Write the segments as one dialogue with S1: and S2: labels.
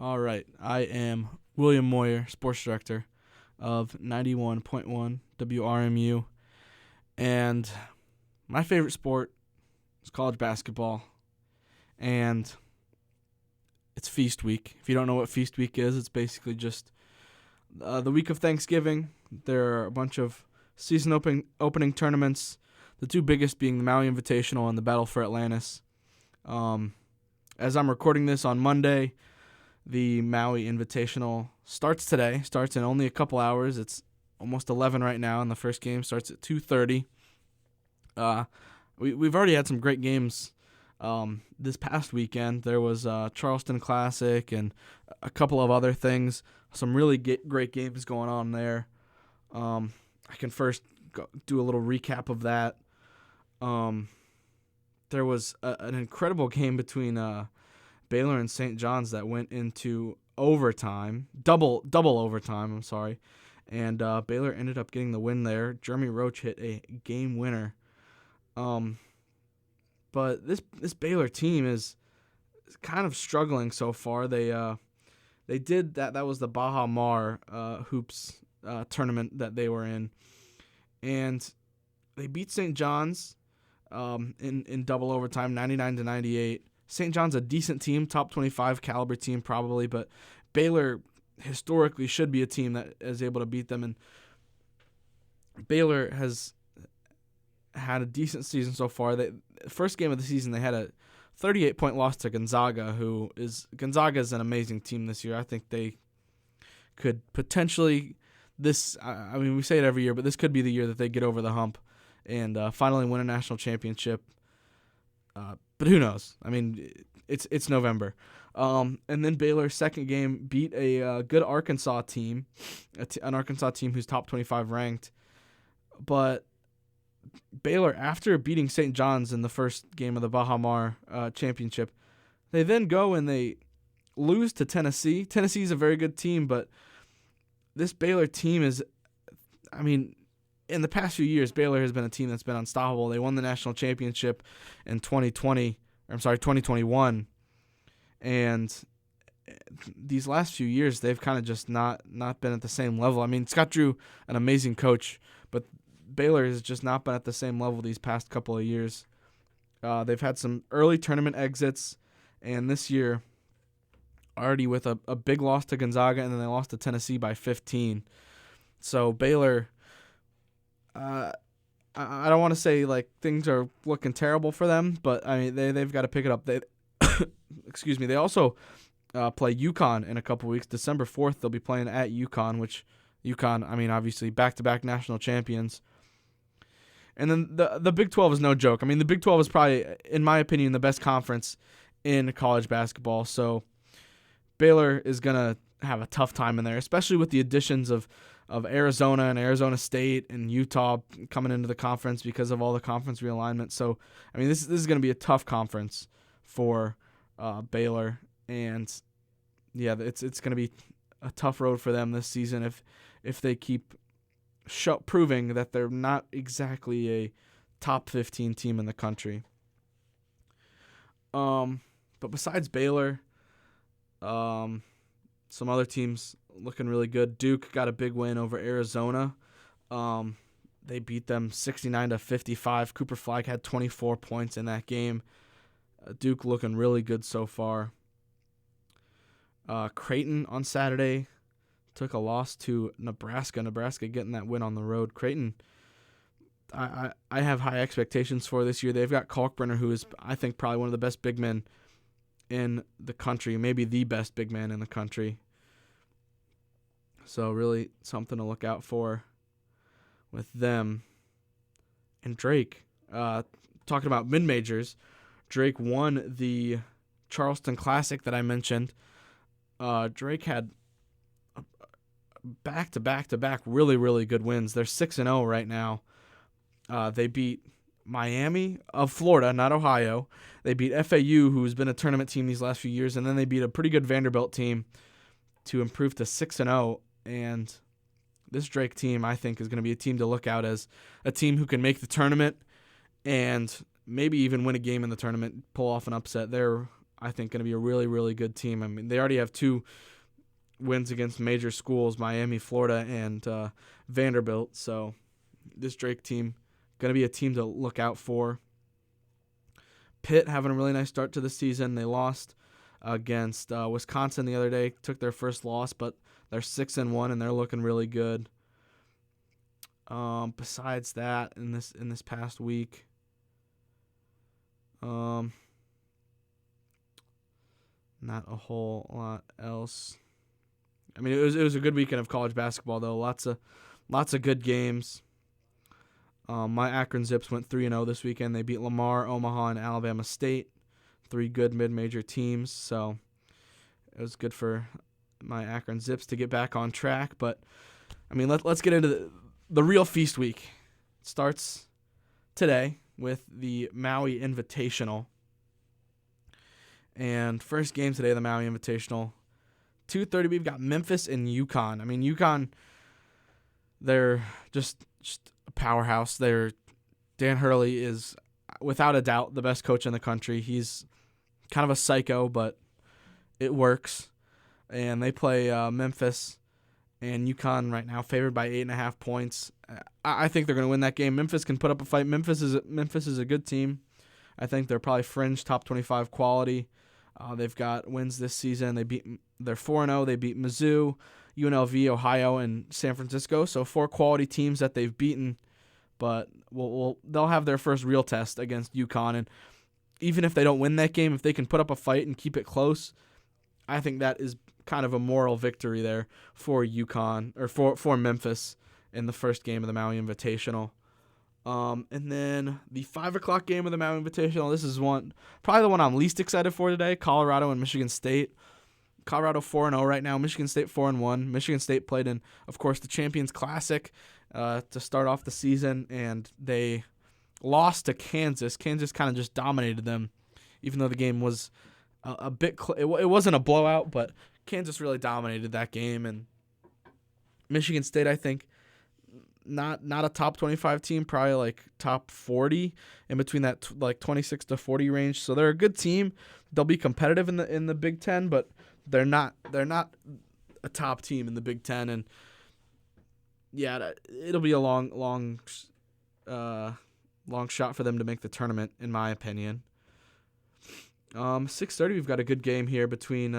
S1: All right. I am William Moyer, sports director of 91.1 WRMU. And my favorite sport is college basketball. And it's Feast Week. If you don't know what Feast Week is, it's basically just the week of Thanksgiving. There are a bunch of season opening tournaments, the two biggest being the Maui Invitational and the Battle for Atlantis. As I'm recording this on Monday, the Maui Invitational starts in only a couple hours. It's almost 11 right now, and the first game starts at 2:30. We've already had some great games this past weekend. There was Charleston Classic and a couple of other things. Some really great games going on there. I can first do a little recap of that. There was an incredible game between Baylor and St. John's that went into overtime, double overtime, I'm sorry. And Baylor ended up getting the win there. Jeremy Roach hit a game winner. But this Baylor team is kind of struggling so far. They did that. That was the Baja Mar hoops tournament that they were in, and they beat St. John's in double overtime, 99-98. St. John's a decent team, top 25 caliber team probably, but Baylor historically should be a team that is able to beat them. And Baylor has had a decent season so far. The first game of the season, they had a 38-point loss to Gonzaga, Gonzaga is an amazing team this year. I think they could potentially, we say it every year, but this could be the year that they get over the hump and finally win a national championship. But who knows? I mean, it's November. And then Baylor's second game beat a good Arkansas team, an Arkansas team who's top 25 ranked. But Baylor, after beating St. John's in the first game of the Baja Mar championship, they then go and they lose to Tennessee. Tennessee is a very good team, but this Baylor team is, in the past few years, Baylor has been a team that's been unstoppable. They won the national championship in 2021. And these last few years, they've kind of just not been at the same level. I mean, Scott Drew, an amazing coach, but Baylor has just not been at the same level these past couple of years. They've had some early tournament exits, and this year, already with a big loss to Gonzaga, and then they lost to Tennessee by 15. So Baylor, I don't want to say like things are looking terrible for them, but I mean they've got to pick it up. They, excuse me. They also play UConn in a couple weeks. December 4th, they'll be playing at UConn, which UConn, obviously back-to-back national champions. And then the Big 12 is no joke. I mean, the Big 12 is probably, in my opinion, the best conference in college basketball. So Baylor is going to have a tough time in there, especially with the additions of Arizona and Arizona State and Utah coming into the conference because of all the conference realignment. So, this is going to be a tough conference for Baylor. And, yeah, it's going to be a tough road for them this season if they keep proving that they're not exactly a top 15 team in the country. But besides Baylor, some other teams looking really good. Duke got a big win over Arizona. They beat them 69-55. Cooper Flagg had 24 points in that game. Duke looking really good so far. Creighton on Saturday took a loss to Nebraska. Nebraska getting that win on the road. Creighton, I have high expectations for this year. They've got Kalkbrenner, who is, I think, probably one of the best big men in the country, maybe the best big man in the country. So really something to look out for with them. And Drake, talking about mid-majors, Drake won the Charleston Classic that I mentioned. Drake had back-to-back really, really good wins. They're 6-0 right now. They beat Miami of Florida, not Ohio. They beat FAU, who's been a tournament team these last few years, and then they beat a pretty good Vanderbilt team to improve to 6-0. And this Drake team, I think, is going to be a team to look out as a team who can make the tournament and maybe even win a game in the tournament, pull off an upset. I think, going to be a really, really good team. I mean, they already have 2 wins against major schools, Miami, Florida, and Vanderbilt. So this Drake team going to be a team to look out for. Pitt having a really nice start to the season. They lost against Wisconsin the other day, took their first loss, but they're 6-1 and they're looking really good. Besides that, in this past week, not a whole lot else. I mean, it was a good weekend of college basketball though. Lots of good games. My Akron Zips went 3-0 this weekend. They beat Lamar, Omaha, and Alabama State, 3 good mid-major teams. So it was good for my Akron Zips to get back on track. But I mean, let's get into the real feast week. It starts today with the Maui Invitational. And first game today, the Maui Invitational. 2:30, we've got Memphis and UConn. I mean, UConn, they're just a powerhouse. Dan Hurley is, without a doubt, the best coach in the country. He's kind of a psycho, but it works. And they play Memphis and UConn right now, favored by 8.5 points. I think they're going to win that game. Memphis can put up a fight. Memphis is a good team. I think they're probably fringe top 25 quality. They've got wins this season. They're 4-0. They beat Mizzou, UNLV, Ohio, and San Francisco. So 4 quality teams that they've beaten. But they'll have their first real test against UConn. And even if they don't win that game, if they can put up a fight and keep it close, I think that is kind of a moral victory there for UConn, or for Memphis in the first game of the Maui Invitational. And then the 5 o'clock game of the Maui Invitational, this is probably the one I'm least excited for today, Colorado and Michigan State. Colorado 4-0 right now, Michigan State 4-1. Michigan State played in, of course, the Champions Classic to start off the season, and they lost to Kansas. Kansas kind of just dominated them, even though the game was a bit it wasn't a blowout, but Kansas really dominated that game. And Michigan State, I think, not a top 25 team, probably like top 40, in between that like 26 to 40 range. So they're a good team. They'll be competitive in the Big Ten, but they're not a top team in the Big Ten. And yeah, it'll be a long shot for them to make the tournament, in my opinion. 6:30, we've got a good game here between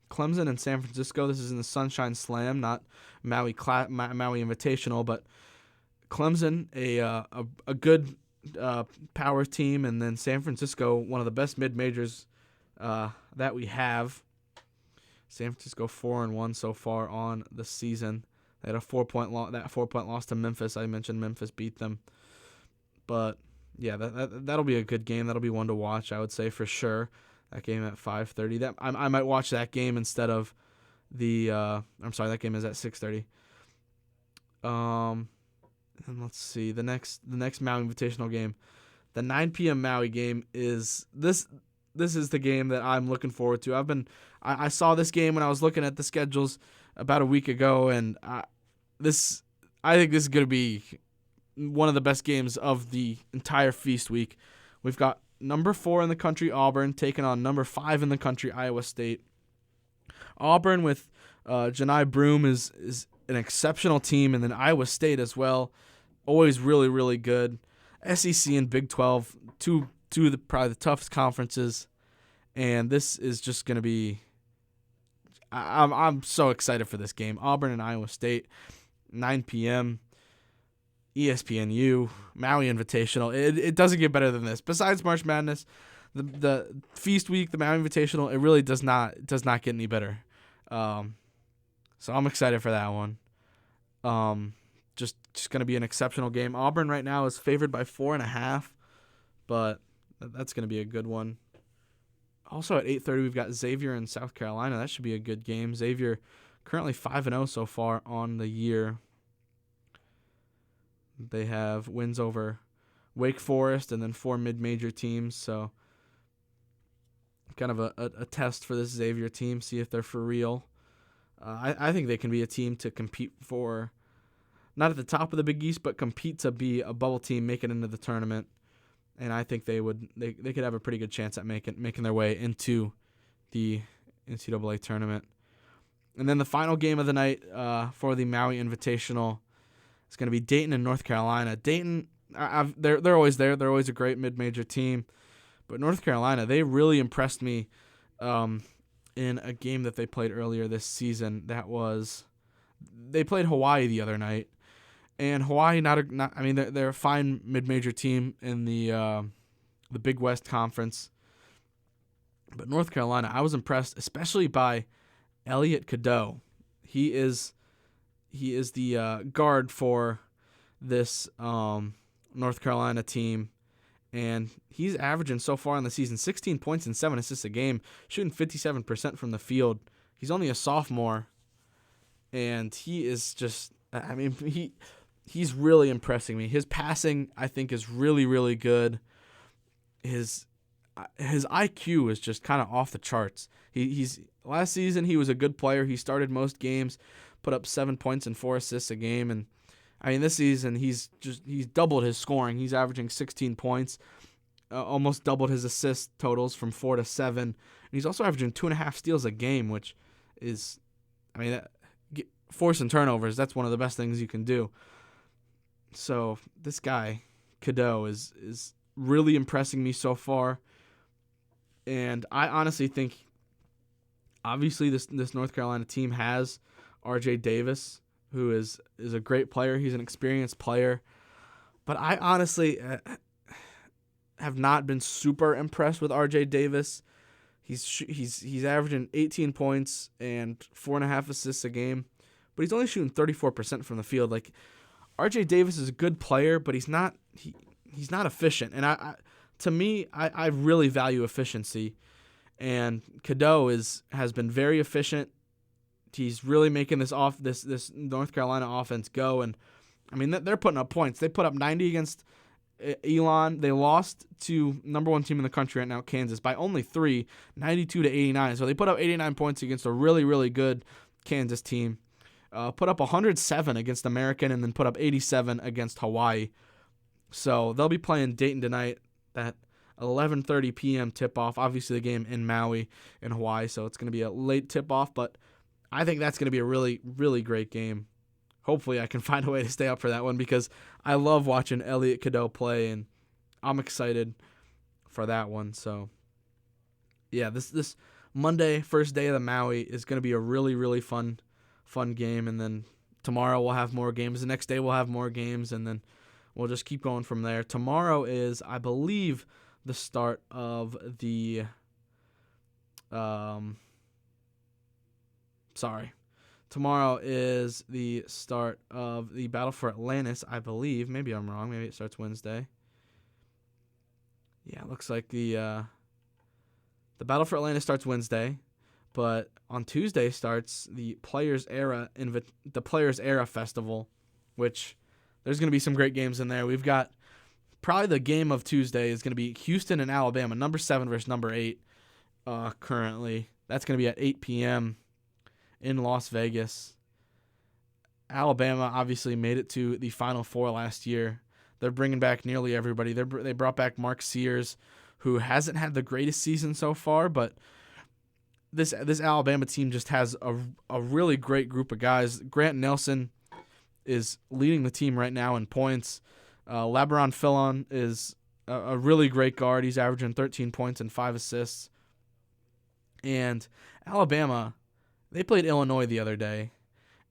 S1: Clemson and San Francisco. This is in the Sunshine Slam, not Maui Invitational, but Clemson, a good power team, and then San Francisco, one of the best mid-majors that we have. San Francisco 4-1 so far on the season. They had a 4-point loss to Memphis. I mentioned Memphis beat them, but yeah, that'll be a good game. That'll be one to watch, I would say, for sure. That game at 5:30. That I might watch that game instead of the. I'm sorry, that game is at 6:30. And let's see, the next Maui Invitational game, the 9 p.m. Maui game is this. This is the game that I'm looking forward to. I saw this game when I was looking at the schedules about a week ago, and I think this is going to be one of the best games of the entire feast week. We've got number 4 in the country, Auburn, taking on number 5 in the country, Iowa State. Auburn with Janai Broome is an exceptional team, and then Iowa State as well, always really, really good. SEC and Big 12, two of probably the toughest conferences, and this is just going to be. I'm so excited for this game. Auburn and Iowa State, 9 p.m. ESPNU, Maui Invitational. It doesn't get better than this. Besides March Madness, the feast week, the Maui Invitational, it really does not get any better. So I'm excited for that one. Just going to be an exceptional game. Auburn right now is favored by 4.5, but that's going to be a good one. Also at 8:30, we've got Xavier in South Carolina. That should be a good game. Xavier currently 5-0 so far on the year. They have wins over Wake Forest and then 4 mid-major teams. So kind of a test for this Xavier team, see if they're for real. I think they can be a team to compete for, not at the top of the Big East, but compete to be a bubble team, make it into the tournament. And I think they could have a pretty good chance at making their way into the NCAA tournament. And then the final game of the night for the Maui Invitational is going to be Dayton and North Carolina. Dayton, they're always there. They're always a great mid-major team. But North Carolina, they really impressed me in a game that they played earlier this season. They played Hawaii the other night. And Hawaii, they're a fine mid-major team in the Big West Conference. But North Carolina, I was impressed, especially by Elliot Cadeau. He is the guard for this North Carolina team, and he's averaging so far in the season 16 points and 7 assists a game, shooting 57% from the field. He's only a sophomore, and he is just, he's really impressing me. His passing, I think, is really, really good. His IQ is just kind of off the charts. He's last season he was a good player. He started most games, put up 7 points and 4 assists a game, and this season he's doubled his scoring. He's averaging 16 points, almost doubled his assist totals from 4 to 7. And he's also averaging 2.5 steals a game, which is, forcing turnovers. That's one of the best things you can do. So this guy Cadeau is really impressing me so far. And I honestly think, obviously, this North Carolina team has R.J. Davis, who is a great player. He's an experienced player. But I honestly have not been super impressed with R.J. Davis. He's averaging 18 points and 4.5 assists a game, but he's only shooting 34% from the field. Like, R.J. Davis is a good player, but he's not efficient. And to me, I really value efficiency, and Cadeau has been very efficient. He's really making this North Carolina offense go, and they're putting up points. They put up 90 against Elon. They lost to number 1 team in the country right now, Kansas, by only 3, 92 to 89. So they put up 89 points against a really, really good Kansas team. Put up 107 against American, and then put up 87 against Hawaii. So they'll be playing Dayton tonight. That 11:30 p.m. tip-off. Obviously, the game in Maui in Hawaii, so it's going to be a late tip-off, but I think that's going to be a really, really great game. Hopefully, I can find a way to stay up for that one because I love watching Elliot Cadeau play, and I'm excited for that one. So, yeah, this Monday, first day of the Maui, is going to be a really, really fun game, and then tomorrow we'll have more games. The next day we'll have more games, and then we'll just keep going from there. Tomorrow is, I believe, the start of the Tomorrow is the start of the Battle for Atlantis, I believe. Maybe I'm wrong. Maybe it starts Wednesday. Yeah, it looks like the Battle for Atlantis starts Wednesday, but on Tuesday starts the Players Era Festival, which there's going to be some great games in there. We've got probably the game of Tuesday is going to be Houston and Alabama, number 7 versus number 8 currently. That's going to be at 8 p.m. in Las Vegas. Alabama obviously made it to the Final Four last year. They're bringing back nearly everybody. They brought back Mark Sears, who hasn't had the greatest season so far, but this Alabama team just has a really great group of guys. Grant Nelson is leading the team right now in points. LeBron Fillon is a really great guard. He's averaging 13 points and 5 assists. And Alabama, they played Illinois the other day,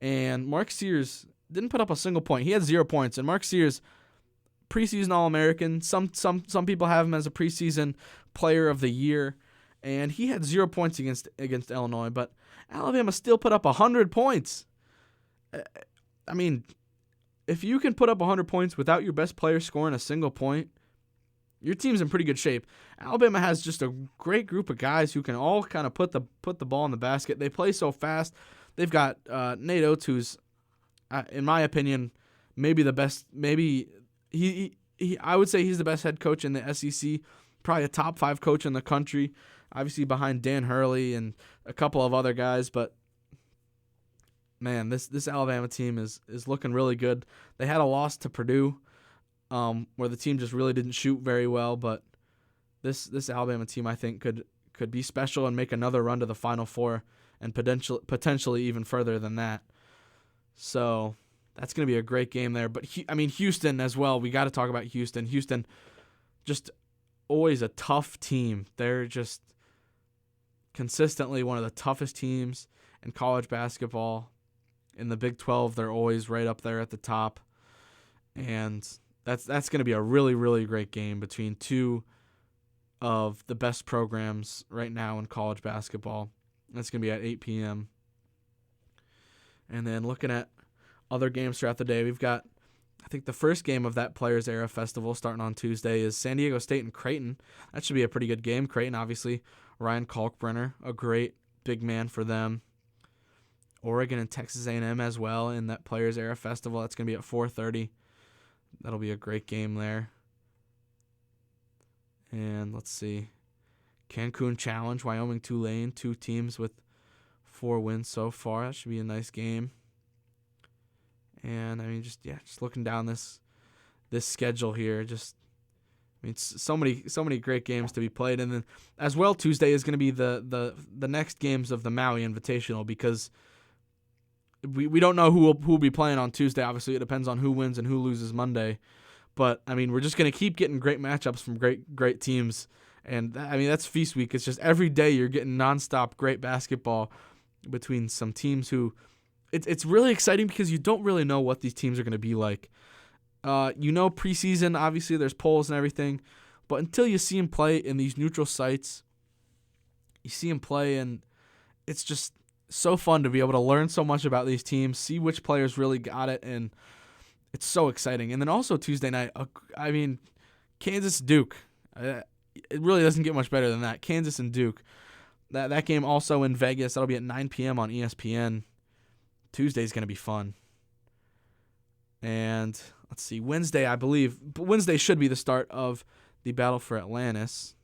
S1: and Mark Sears didn't put up a single point. He had 0 points, and Mark Sears, preseason All-American. Some people have him as a preseason player of the year, and he had 0 points against Illinois, but Alabama still put up 100 points. I mean, if you can put up 100 points without your best player scoring a single point, your team's in pretty good shape. Alabama has just a great group of guys who can all kind of put the ball in the basket. They play so fast. They've got Nate Oates, who's, in my opinion, maybe the best. Maybe I would say he's the best head coach in the SEC. Probably a top 5 coach in the country. Obviously behind Dan Hurley and a couple of other guys, but man, this Alabama team is looking really good. They had a loss to Purdue, where the team just really didn't shoot very well, but this Alabama team, I think, could could be special and make another run to the Final Four and potentially even further than that. So that's going to be a great game there. But, Houston as well. We got to talk about Houston. Houston, just always a tough team. They're just consistently one of the toughest teams in college basketball. In the Big 12, they're always right up there at the top. And that's going to be a really, really great game between two of the best programs right now in college basketball. That's going to be at 8 p.m. And then looking at other games throughout the day, we've got, I think the first game of that Players Era Festival starting on Tuesday is San Diego State and Creighton. That should be a pretty good game. Creighton, obviously, Ryan Kalkbrenner, a great big man for them. Oregon and Texas A&M as well in that Players Era Festival. That's going to be at 4:30. That'll be a great game there. And let's see. Cancun Challenge, Wyoming Tulane, 2 teams with 4 wins so far. That should be a nice game. And just looking down this schedule here, so many great games to be played. And then as well, Tuesday is going to be the next games of the Maui Invitational, because we don't know who will be playing on Tuesday. Obviously, it depends on who wins and who loses Monday. But we're just going to keep getting great matchups from great teams. And that's Feast Week. It's just every day you're getting nonstop great basketball between some teams who it's really exciting, because you don't really know what these teams are going to be like. Preseason, obviously there's polls and everything, but until you see them play in these neutral sites, you see them play, and it's just so fun to be able to learn so much about these teams, see which players really got it, and it's so exciting. And then also Tuesday night, Kansas Duke. It really doesn't get much better than that. Kansas and Duke. That game also in Vegas. That'll be at 9 p.m. on ESPN. Tuesday's going to be fun. And let's see, Wednesday, I believe. Wednesday should be the start of the Battle for Atlantis.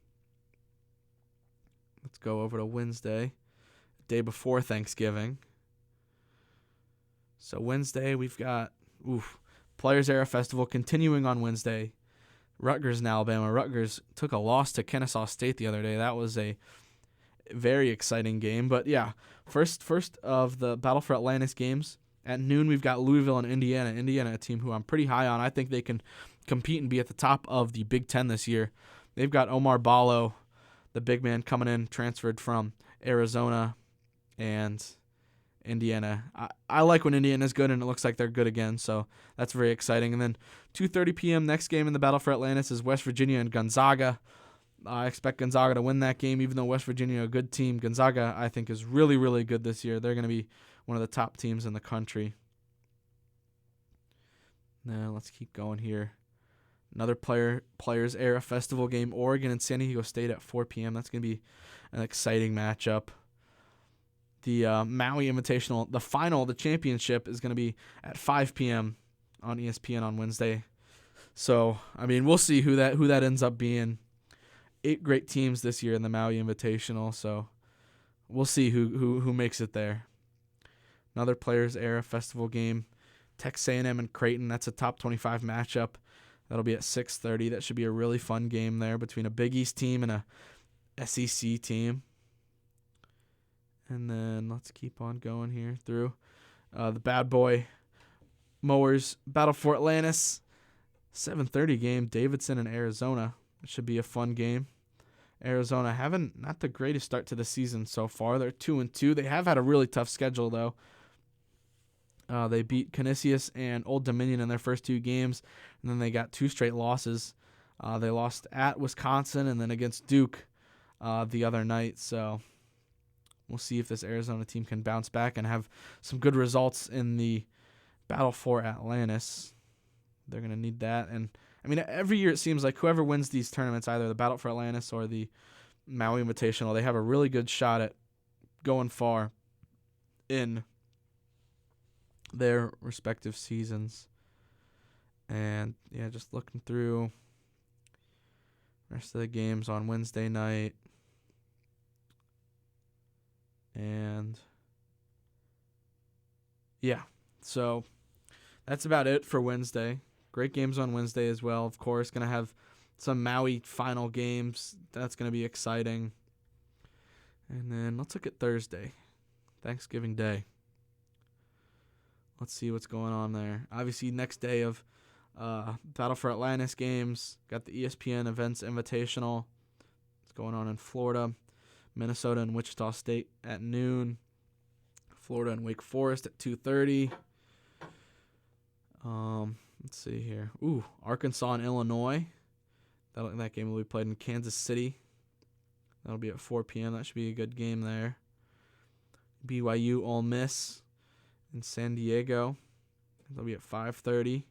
S1: Let's go over to Wednesday, day before Thanksgiving. So Wednesday, we've got Players Era Festival continuing on Wednesday. Rutgers and Alabama. Rutgers took a loss to Kennesaw State the other day. That was a very exciting game. But yeah, first of the Battle for Atlantis games. At noon, we've got Louisville and Indiana. Indiana, a team who I'm pretty high on. I think they can compete and be at the top of the Big Ten this year. They've got Omar Ballo, the big man, coming in, transferred from Arizona and Indiana. I like when Indiana's good, and it looks like they're good again, so that's very exciting. And then 2:30 p.m. next game in the Battle for Atlantis is West Virginia and Gonzaga. I expect Gonzaga to win that game, even though West Virginia, a good team. Gonzaga, I think, is really, really good this year. They're going to be one of the top teams in the country. Now, let's keep going here. Another Players Era Festival game, Oregon and San Diego State at 4 p.m. That's going to be an exciting matchup. The Maui Invitational, the final, the championship, is going to be at 5 p.m. on ESPN on Wednesday. So, we'll see who that ends up being. 8 great teams this year in the Maui Invitational, so we'll see who makes it there. Another Players Era Festival game, Texas A&M and Creighton. That's a top 25 matchup. That'll be at 6:30. That should be a really fun game there between a Big East team and a SEC team. And then let's keep on going here through the bad boy Mowers Battle for Atlantis. 7:30 game, Davidson and Arizona. It should be a fun game. Arizona having not the greatest start to the season so far. They're 2-2. They have had a really tough schedule, though. They beat Canisius and Old Dominion in their first 2 games, and then they got 2 straight losses. They lost at Wisconsin and then against Duke the other night. So we'll see if this Arizona team can bounce back and have some good results in the Battle for Atlantis. They're going to need that. And every year it seems like whoever wins these tournaments, either the Battle for Atlantis or the Maui Invitational, they have a really good shot at going far in their respective seasons. And yeah, just looking through the rest of the games on Wednesday night. And yeah, so that's about it for Wednesday. Great games on Wednesday as well, of course. Going to have some Maui final games. That's going to be exciting. And then let's look at Thursday, Thanksgiving Day. Let's see what's going on there. Obviously, next day of Battle for Atlantis games. Got the ESPN Events Invitational. It's going on in Florida. Minnesota and Wichita State at noon. Florida and Wake Forest at 2:30. Let's see here. Arkansas and Illinois. That game will be played in Kansas City. That'll be at 4 p.m. That should be a good game there. BYU Ole Miss in San Diego. That'll be at 5:30.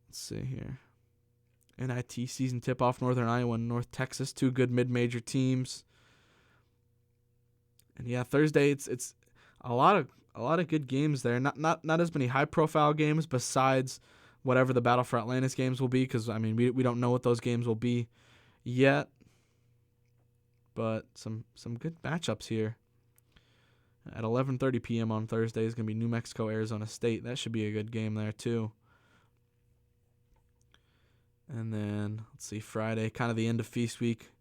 S1: Let's see here. NIT season tip-off, Northern Iowa and North Texas, 2 good mid-major teams. And yeah, Thursday it's a lot of good games there. Not as many high-profile games besides whatever the Battle for Atlantis games will be, because I mean we don't know what those games will be yet. But some good matchups here. At 11:30 p.m. on Thursday is going to be New Mexico, Arizona State. That should be a good game there too. And then, let's see, Friday, kind of the end of feast week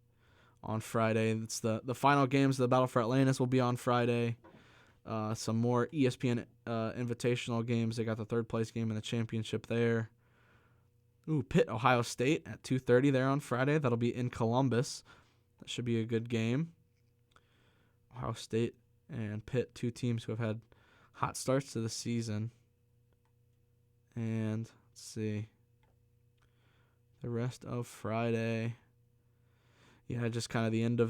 S1: on Friday. It's the final games of the Battle for Atlantis will be on Friday. Some more ESPN invitational games. They got the third place game in the championship there. Pitt, Ohio State at 2:30 there on Friday. That'll be in Columbus. That should be a good game. Ohio State and Pitt, 2 teams who have had hot starts to the season. And let's see. The rest of Friday. Yeah, just kind of the end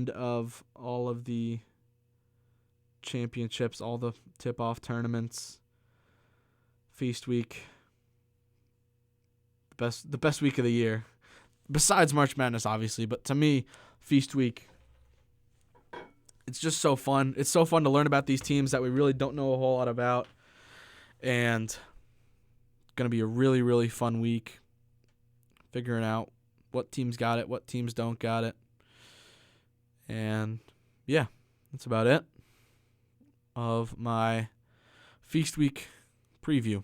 S1: of all of the championships, all the tip-off tournaments. Feast week. The best week of the year. Besides March Madness, obviously, but to me, Feast Week, it's just so fun. It's so fun to learn about these teams that we really don't know a whole lot about. And it's going to be a really, really fun week figuring out what teams got it, what teams don't got it. And, yeah, that's about it of my Feast Week preview.